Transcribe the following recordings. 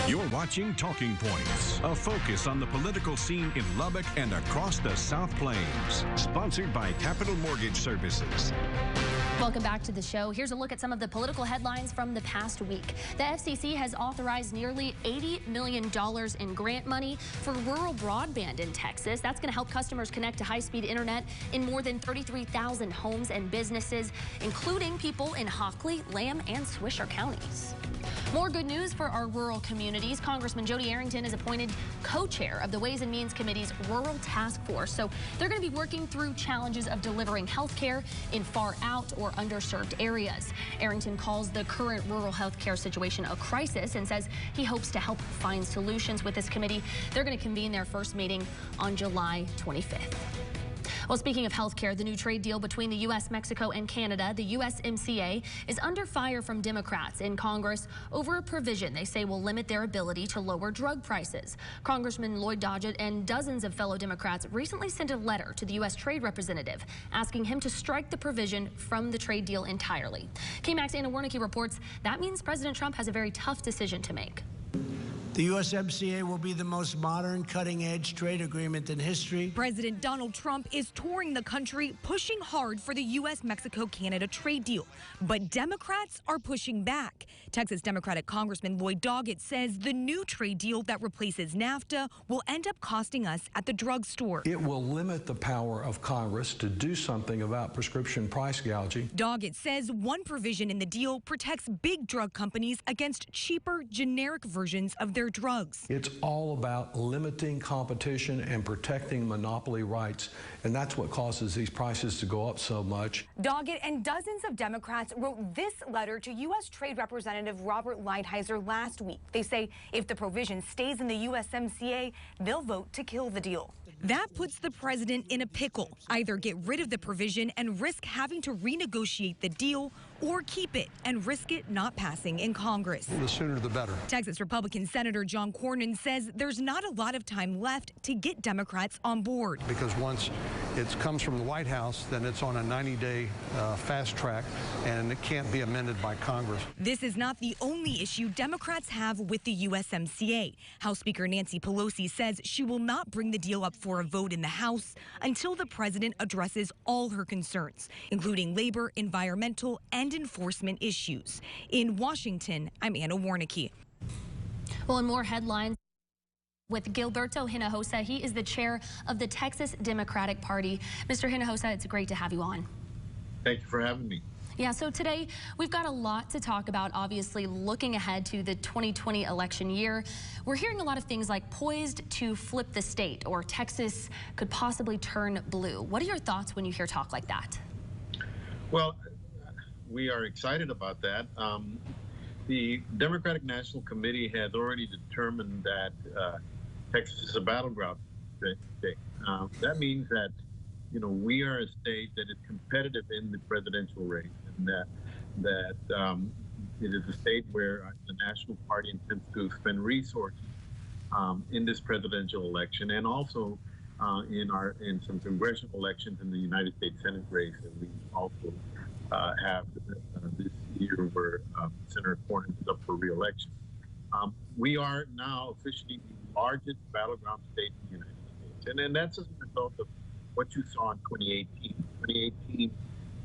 You're watching Talking Points, a focus on the political scene in Lubbock and across the South Plains. Sponsored by Capital Mortgage Services. Welcome back to the show. Here's a look at some of the political headlines from the past week. The FCC has authorized nearly $80 million in grant money for rural broadband in Texas. That's going to help customers connect to high-speed internet in more than 33,000 homes and businesses, including people in Hockley, Lamb, and Swisher counties. More good news for our rural communities. Congressman Jody Arrington is appointed co-chair of the Ways and Means Committee's Rural Task Force. So they're going to be working through challenges of delivering health care in far out or underserved areas. Arrington calls the current rural health care situation a crisis and says he hopes to help find solutions with this committee. They're going to convene their first meeting on July 25th. Well, speaking of health care, the new trade deal between the U.S., Mexico, and Canada, the USMCA, is under fire from Democrats in Congress over a provision they say will limit their ability to lower drug prices. Congressman Lloyd Doggett and dozens of fellow Democrats recently sent a letter to the U.S. Trade Representative asking him to strike the provision from the trade deal entirely. KMAC's Anna Warnicki reports that means President Trump has a very tough decision to make. The USMCA will be the most modern, cutting-edge trade agreement in history. President Donald Trump is touring the country, pushing hard for the U.S.-Mexico-Canada trade deal. But Democrats are pushing back. Texas Democratic Congressman Lloyd Doggett says the new trade deal that replaces NAFTA will end up costing us at the drugstore. It will limit the power of Congress to do something about prescription price gouging. Doggett says one provision in the deal protects big drug companies against cheaper, generic versions of their drugs. It's all about limiting competition and protecting monopoly rights, and that's what causes these prices to go up so much. Doggett and dozens of Democrats wrote this letter to U.S. Trade Representative Robert Lighthizer last week. They say if the provision stays in the USMCA, they'll vote to kill the deal. That puts the president in a pickle. Either get rid of the provision and risk having to renegotiate the deal, or keep it and risk it not passing in Congress. The sooner the better. Texas Republican Senator John Cornyn says there's not a lot of time left to get Democrats on board. Because once it comes from the White House, then it's on a 90-day fast track, and it can't be amended by Congress. This is not the only issue Democrats have with the USMCA. House Speaker Nancy Pelosi says she will not bring the deal up for a vote in the House until the president addresses all her concerns, including labor, environmental, and enforcement issues. In Washington, I'm Anna Warnicki. Well, in more headlines with Gilberto Hinojosa. He is the chair of the Texas Democratic Party. Mr. Hinojosa, it's great to have you on. Thank you for having me. Yeah, so today we've got a lot to talk about, obviously looking ahead to the 2020 election year. We're hearing a lot of things like poised to flip the state, or Texas could possibly turn blue. What are your thoughts when you hear talk like that? Well, we are excited about that. The Democratic National Committee has already determined that Texas is a battleground state. That means that, you know, we are a state that is competitive in the presidential race, and that it is a state where the National Party intends to spend resources in this presidential election, and also in some congressional elections in the United States Senate race, and we also have this year where Senator Cornyn is up for re-election. We are now officially the largest battleground state in the United States, and that's as a result of what you saw in 2018. 2018,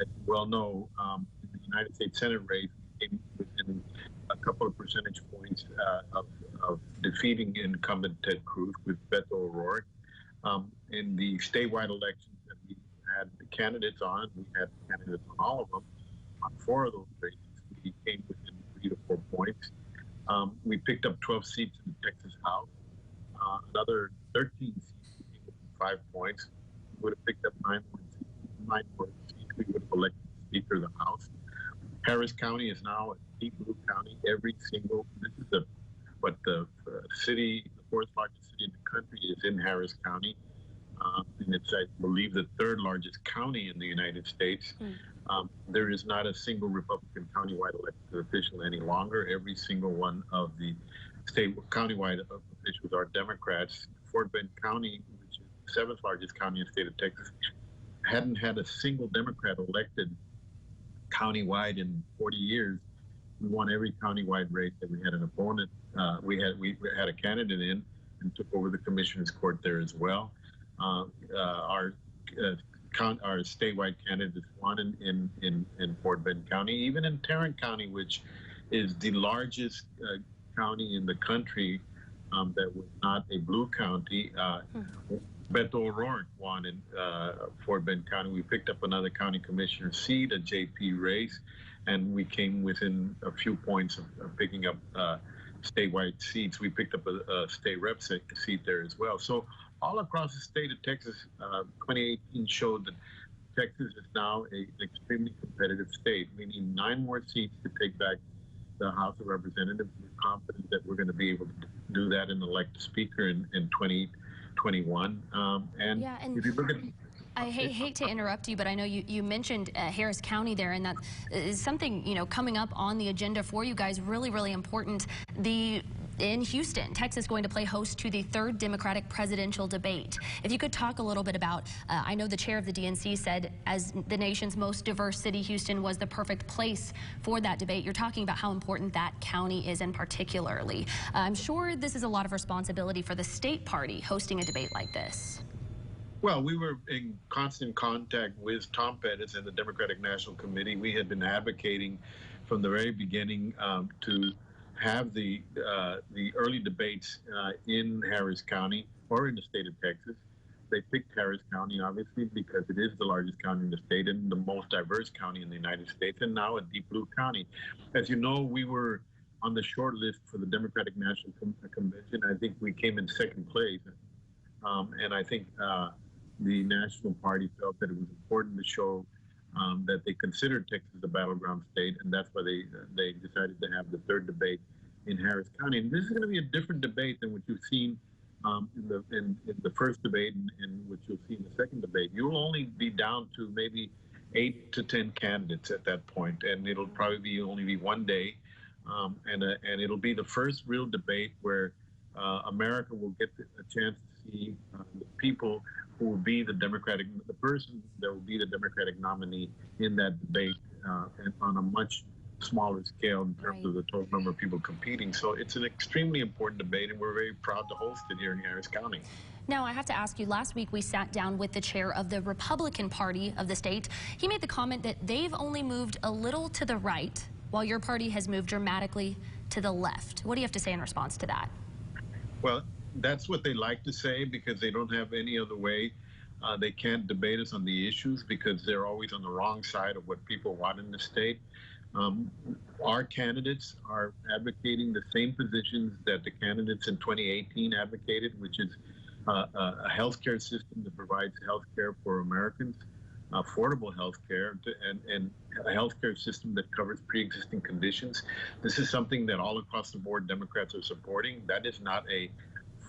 as you well know, in the United States Senate race, we came within a couple of percentage points of defeating incumbent Ted Cruz with Beto O'Rourke. In the statewide elections that we had the candidates on, we had candidates on all of them. On 4 of those races, we came within 3 to 4 points. We picked up 12 seats in the Texas House. Another 13 seats, we came within 5 points. We would have picked up 9 more seats. We would have elected the Speaker of the House. Harris County is now a deep blue county. Every single, this is the city, the 4th largest city in the country is in Harris County. And it's, I believe, the 3rd largest county in the United States. There is not a single Republican countywide elected official any longer. Every single one of the state countywide officials are Democrats. Fort Bend County, which is the 7th largest county in the state of Texas, hadn't had a single Democrat elected countywide in 40 years. We won every countywide race that we had an opponent. we had a candidate in and took over the commissioner's court there as well. Our statewide candidates won in Fort Bend County, even in Tarrant County, which is the largest county in the country that was not a blue county. Beto O'Rourke won in Fort Bend County. We picked up another county commissioner seat, a JP race, and we came within a few points of picking up statewide seats. We picked up a state rep seat there as well. So all across the state of Texas, 2018 showed that Texas is now an extremely competitive state. We need 9 more seats to take back the House of Representatives. We're confident that we're going to be able to do that and elect a speaker in 2021. And if you look at I hate to interrupt you, but I know you mentioned Harris County there, and that is something, you know, coming up on the agenda for you guys, really, really important. In Houston, Texas going to play host to the 3rd Democratic presidential debate. If you could talk a little bit about, I know the chair of the DNC said as the nation's most diverse city, Houston was the perfect place for that debate. You're talking about how important that county is, and particularly. I'm sure this is a lot of responsibility for the state party hosting a debate like this. Well, we were in constant contact with Tom Pettis and the Democratic National Committee. We had been advocating from the very beginning to have the early debates in Harris County or in the state of Texas. They picked Harris County, obviously, because it is the largest county in the state and the most diverse county in the United States, and now a deep blue county. As you know, we were on the short list for the Democratic National Convention. I think we came in 2nd place. And I think the National Party felt that it was important to show that they considered Texas a battleground state, and that's why they decided to have the 3rd debate in Harris County. And this is going to be a different debate than what you've seen in the first debate and what you'll see in the 2nd debate. You'll only be down to maybe 8 to 10 candidates at that point, and it'll probably only be one day, and it'll be the first real debate where America will get a chance to see the people who will be the person that will be the Democratic nominee in that debate, and on a much smaller scale in terms of the total number of people competing. So it's an extremely important debate, and we're very proud to host it here in Harris County. Now, I have to ask you, last week we sat down with the chair of the Republican Party of the state. He made the comment that they've only moved a little to the right, while your party has moved dramatically to the left. What do you have to say in response to that? Well, that's what they like to say because they don't have any other way. They can't debate us on the issues because they're always on the wrong side of what people want in the state. Our candidates are advocating the same positions that the candidates in 2018 advocated, which is a healthcare system that provides healthcare for Americans, affordable healthcare, and a healthcare system that covers pre-existing conditions. This is something that all across the board Democrats are supporting. That is not a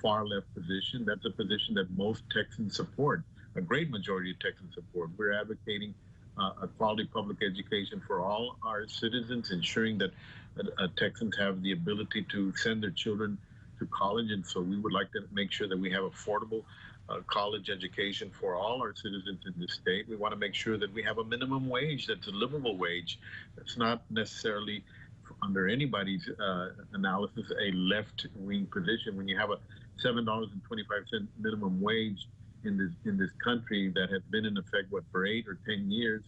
far left position. That's a position that most Texans support. A great majority of Texans support. We're advocating a quality public education for all our citizens, ensuring that Texans have the ability to send their children to college. And so we would like to make sure that we have affordable college education for all our citizens in this state. We want to make sure that we have a minimum wage that's a livable wage. That's not necessarily, under anybody's analysis, a left-wing position. When you have a $7.25 minimum wage in this country that has been in effect, for 8 or 10 years,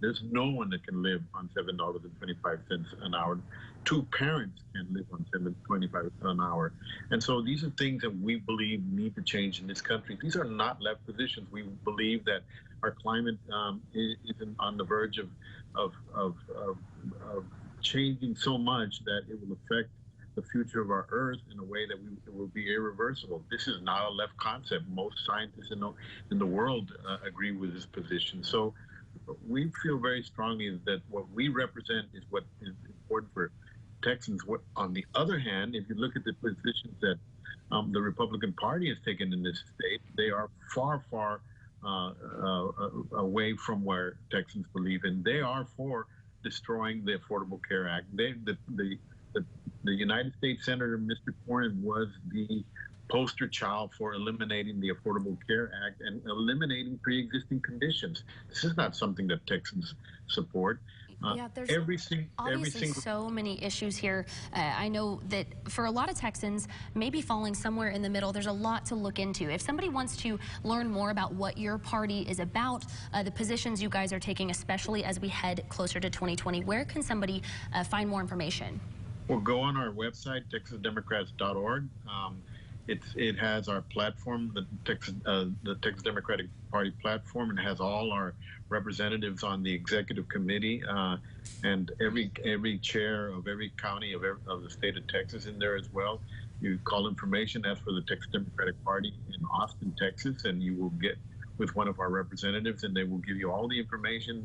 there's no one that can live on $7.25 an hour. 2 parents can live on $7.25 an hour. And so these are things that we believe need to change in this country. These are not left positions. We believe that our climate is on the verge of changing so much that it will affect the future of our Earth in a way that will be irreversible. This is not a left concept. Most scientists in the world agree with this position. So we feel very strongly that what we represent is what is important for Texans. On the other hand, if you look at the positions that the Republican Party has taken in this state, they are far, far away from where Texans believe in. They are for destroying the Affordable Care Act. The United States Senator, Mr. Cornyn, was the poster child for eliminating the Affordable Care Act and eliminating pre-existing conditions. This is not something that Texans support. Yeah, there's every single so many issues here. I know that for a lot of Texans, maybe falling somewhere in the middle, there's a lot to look into. If somebody wants to learn more about what your party is about, the positions you guys are taking, especially as we head closer to 2020, where can somebody find more information? Well, go on our website, texasdemocrats.org. It has our platform, the Texas Democratic Party platform, and it has all our representatives on the executive committee and every chair of every county of the state of Texas in there as well. You call information, ask for the Texas Democratic Party in Austin, Texas, and you will get with one of our representatives, and they will give you all the information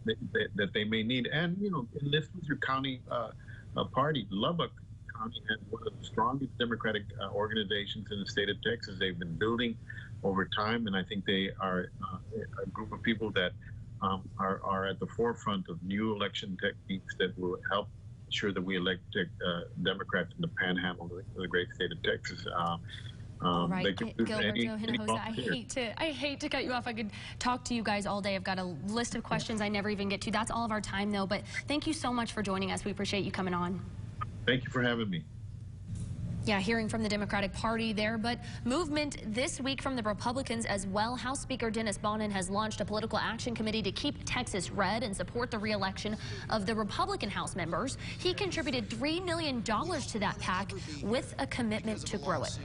that they may need. And, you know, enlist with your county party. Lubbock County has one of the strongest Democratic organizations in the state of Texas. They've been building over time, and I think they are a group of people that are at the forefront of new election techniques that will help ensure that we elect Democrats in the panhandle of the great state of Texas. All right, Gilberto Hinojosa, I hate to cut you off. I could talk to you guys all day. I've got a list of questions I never even get to. That's all of our time, though. But thank you so much for joining us. We appreciate you coming on. Thank you for having me. Yeah, hearing from the Democratic Party there, but movement this week from the Republicans as well. House Speaker Dennis Bonin has launched a political action committee to keep Texas red and support the re-election of the Republican House members. He contributed $3 million to that PAC with a commitment to grow it.